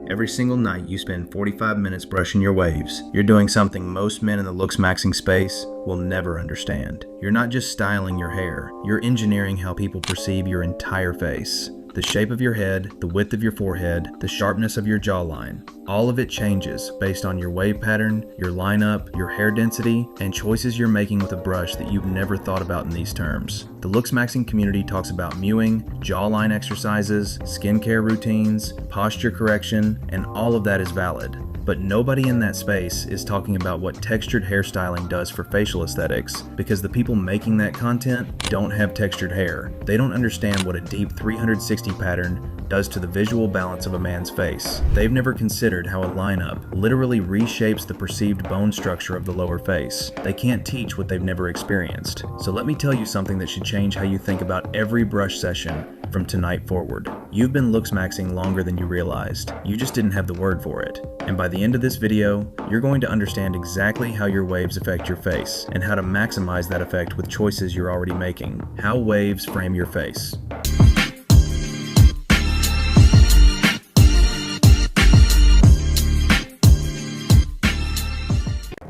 Every single night you spend 45 minutes brushing your waves. You're doing something most men in the Looksmaxxing space will never understand. You're not just styling your hair, you're engineering how people perceive your entire face. The shape of your head, the width of your forehead, the sharpness of your jawline. All of it changes based on your wave pattern, your lineup, your hair density, and choices you're making with a brush that you've never thought about in these terms. The Looksmaxxing community talks about mewing, jawline exercises, skincare routines, posture correction, and all of that is valid. But nobody in that space is talking about what textured hairstyling does for facial aesthetics, because the people making that content don't have textured hair. They don't understand what a deep 360 pattern does to the visual balance of a man's face. They've never considered how a lineup literally reshapes the perceived bone structure of the lower face. They can't teach what they've never experienced. So let me tell you something that should change how you think about every brush session from tonight forward. You've been Looksmaxxing longer than you realized. You just didn't have the word for it. And by the end of this video, you're going to understand exactly how your waves affect your face and how to maximize that effect with choices you're already making. How waves frame your face.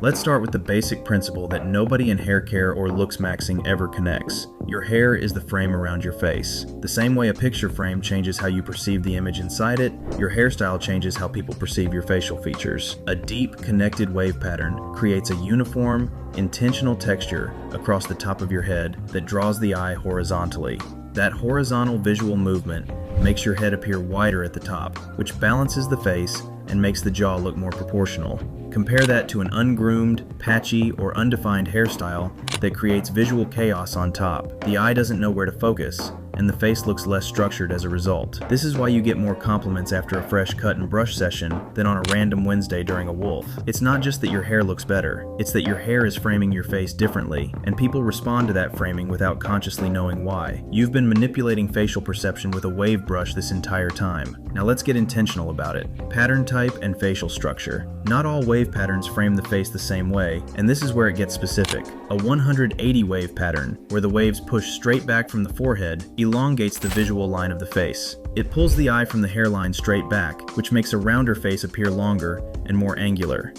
Let's start with the basic principle that nobody in hair care or Looksmaxxing ever connects. Your hair is the frame around your face. The same way a picture frame changes how you perceive the image inside it, your hairstyle changes how people perceive your facial features. A deep, connected wave pattern creates a uniform, intentional texture across the top of your head that draws the eye horizontally. That horizontal visual movement makes your head appear wider at the top, which balances the face and makes the jaw look more proportional. Compare that to an ungroomed, patchy, or undefined hairstyle that creates visual chaos on top. The eye doesn't know where to focus, and the face looks less structured as a result. This is why you get more compliments after a fresh cut and brush session than on a random Wednesday during a wolf. It's not just that your hair looks better, it's that your hair is framing your face differently, and people respond to that framing without consciously knowing why. You've been manipulating facial perception with a wave brush this entire time. Now let's get intentional about it. Pattern type and facial structure. Not all wave patterns frame the face the same way, and this is where it gets specific. A 180 wave pattern, where the waves push straight back from the forehead, elongates the visual line of the face. It pulls the eye from the hairline straight back, which makes a rounder face appear longer and more angular.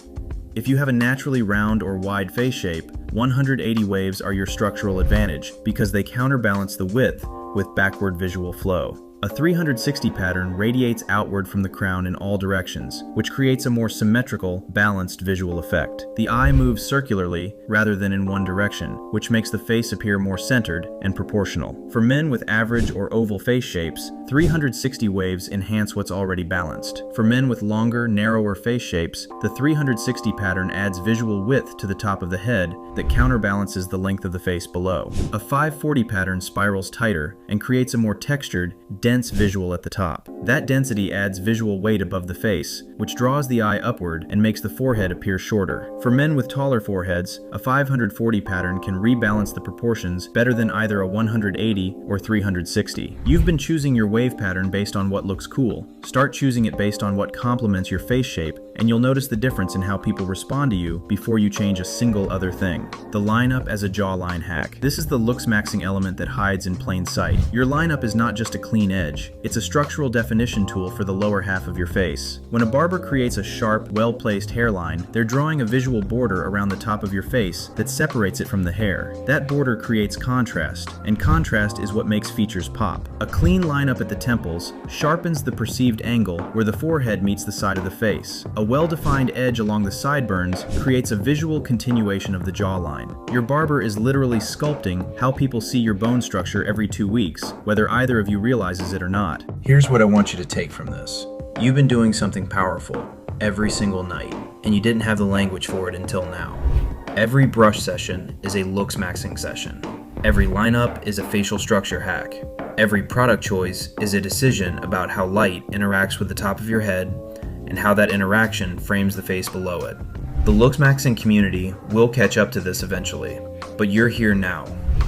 If you have a naturally round or wide face shape, 180 waves are your structural advantage because they counterbalance the width with backward visual flow. A 360 pattern radiates outward from the crown in all directions, which creates a more symmetrical, balanced visual effect. The eye moves circularly rather than in one direction, which makes the face appear more centered and proportional. For men with average or oval face shapes, 360 waves enhance what's already balanced. For men with longer, narrower face shapes, the 360 pattern adds visual width to the top of the head that counterbalances the length of the face below. A 540 pattern spirals tighter and creates a more textured, dense visual at the top. That density adds visual weight above the face, which draws the eye upward and makes the forehead appear shorter. For men with taller foreheads, a 540 pattern can rebalance the proportions better than either a 180 or 360. You've been choosing your wave pattern based on what looks cool. Start choosing it based on what complements your face shape, and you'll notice the difference in how people respond to you before you change a single other thing. The lineup as a jawline hack. This is the Looksmaxxing element that hides in plain sight. Your lineup is not just a clean edge, it's a structural definition tool for the lower half of your face. When a barber creates a sharp, well-placed hairline, they're drawing a visual border around the top of your face that separates it from the hair. That border creates contrast, and contrast is what makes features pop. A clean lineup at the temples sharpens the perceived angle where the forehead meets the side of the face. A well-defined edge along the sideburns creates a visual continuation of the jawline. Your barber is literally sculpting how people see your bone structure every 2 weeks, whether either of you realizes it or not. Here's what I want you to take from this. You've been doing something powerful every single night, and you didn't have the language for it until now. Every brush session is a Looksmaxxing session. Every lineup is a facial structure hack. Every product choice is a decision about how light interacts with the top of your head and how that interaction frames the face below it. The Looksmaxxing community will catch up to this eventually, but you're here now.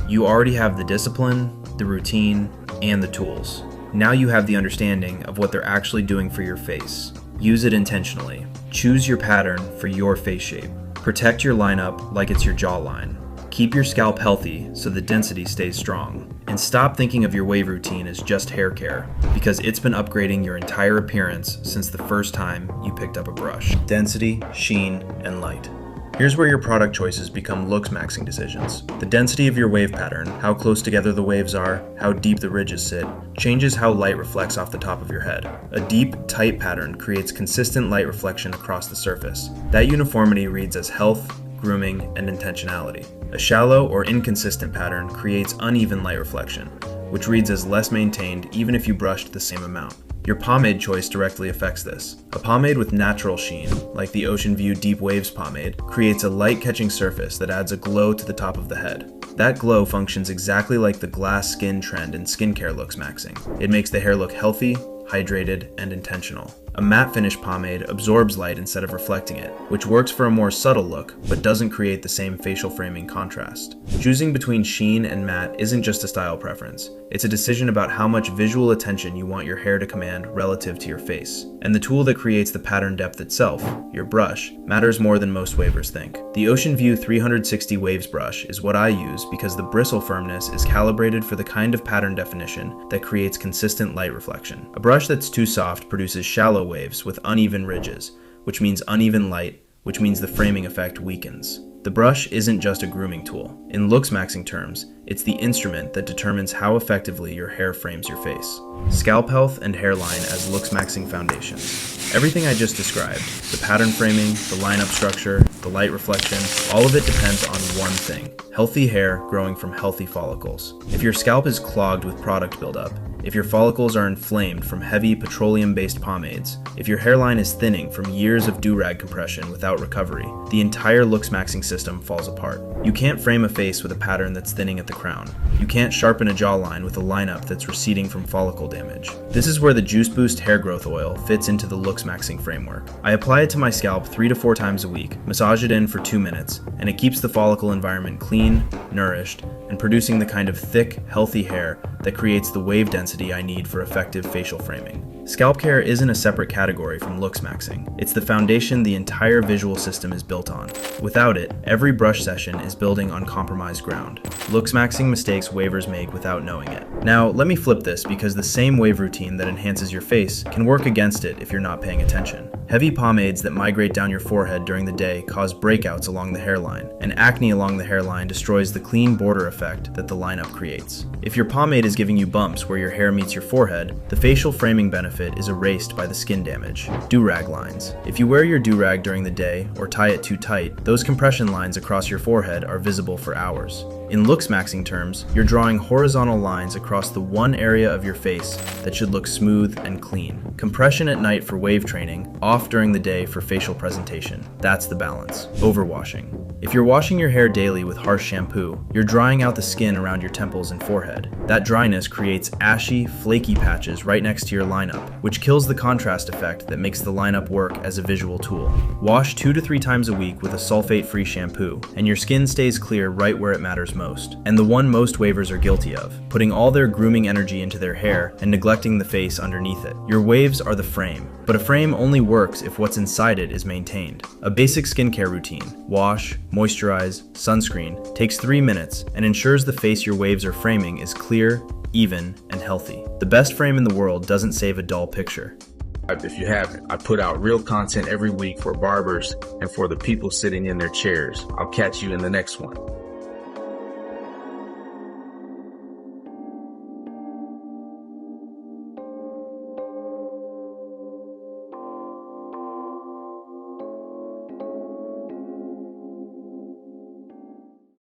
You already have the discipline, the routine, and the tools. Now you have the understanding of what they're actually doing for your face. Use it intentionally. Choose your pattern for your face shape. Protect your lineup like it's your jawline. Keep your scalp healthy so the density stays strong. And stop thinking of your wave routine as just hair care, because it's been upgrading your entire appearance since the first time you picked up a brush. Density, sheen, and light. Here's where your product choices become Looksmaxxing decisions. The density of your wave pattern, how close together the waves are, how deep the ridges sit, changes how light reflects off the top of your head. A deep, tight pattern creates consistent light reflection across the surface. That uniformity reads as health, grooming, and intentionality. A shallow or inconsistent pattern creates uneven light reflection, which reads as less maintained even if you brushed the same amount. Your pomade choice directly affects this. A pomade with natural sheen, like the Ocean View Deep Waves pomade, creates a light-catching surface that adds a glow to the top of the head. That glow functions exactly like the glass skin trend in skincare Looksmaxxing. It makes the hair look healthy, hydrated, and intentional. A matte finish pomade absorbs light instead of reflecting it, which works for a more subtle look, but doesn't create the same facial framing contrast. Choosing between sheen and matte isn't just a style preference. It's a decision about how much visual attention you want your hair to command relative to your face. And the tool that creates the pattern depth itself, your brush, matters more than most wavers think. The Ocean View 360 Waves brush is what I use because the bristle firmness is calibrated for the kind of pattern definition that creates consistent light reflection. A brush that's too soft produces shallow waves with uneven ridges, which means uneven light, which means the framing effect weakens. The brush isn't just a grooming tool. In Looksmaxxing terms, it's the instrument that determines how effectively your hair frames your face. Scalp health and hairline as Looksmaxxing foundations. Everything I just described, the pattern framing, the lineup structure, the light reflection, all of it depends on one thing: healthy hair growing from healthy follicles. If your scalp is clogged with product buildup, if your follicles are inflamed from heavy petroleum-based pomades, if your hairline is thinning from years of do-rag compression without recovery, the entire Looksmaxxing system falls apart. You can't frame a face with a pattern that's thinning at the crown. You can't sharpen a jawline with a lineup that's receding from follicle damage. This is where the Juice Boost Hair Growth Oil fits into the Looksmaxxing framework. I apply it to my scalp 3 to 4 times a week, massage it in for 2 minutes, and it keeps the follicle environment clean, nourished, and producing the kind of thick, healthy hair that creates the wave density I need for effective facial framing. Scalp care isn't a separate category from Looksmaxxing. It's the foundation the entire visual system is built on. Without it, every brush session is building on compromised ground. Looksmaxxing mistakes wavers make without knowing it. Now, let me flip this because the same wave routine that enhances your face can work against it if you're not paying attention. Heavy pomades that migrate down your forehead during the day cause breakouts along the hairline, and acne along the hairline destroys the clean border effect that the lineup creates. If your pomade is giving you bumps where your hair meets your forehead, the facial framing benefit is erased by the skin damage. Do-rag lines. If you wear your do-rag during the day or tie it too tight, those compression lines across your forehead are visible for hours. In Looksmaxxing terms, you're drawing horizontal lines across the one area of your face that should look smooth and clean. Compression at night for wave training, off during the day for facial presentation. That's the balance. Overwashing. If you're washing your hair daily with harsh shampoo, you're drying out the skin around your temples and forehead. That dryness creates ashy, flaky patches right next to your lineup, which kills the contrast effect that makes the lineup work as a visual tool. Wash 2 to 3 times a week with a sulfate-free shampoo, and your skin stays clear right where it matters most. And the one most wavers are guilty of, putting all their grooming energy into their hair and neglecting the face underneath it. Your waves are the frame, but a frame only works if what's inside it is maintained. A basic skincare routine, wash, moisturize, sunscreen, takes 3 minutes and ensures the face your waves are framing is clear, even, and healthy. The best frame in the world doesn't save a dull picture. If you haven't, I put out real content every week for barbers and for the people sitting in their chairs. I'll catch you in the next one.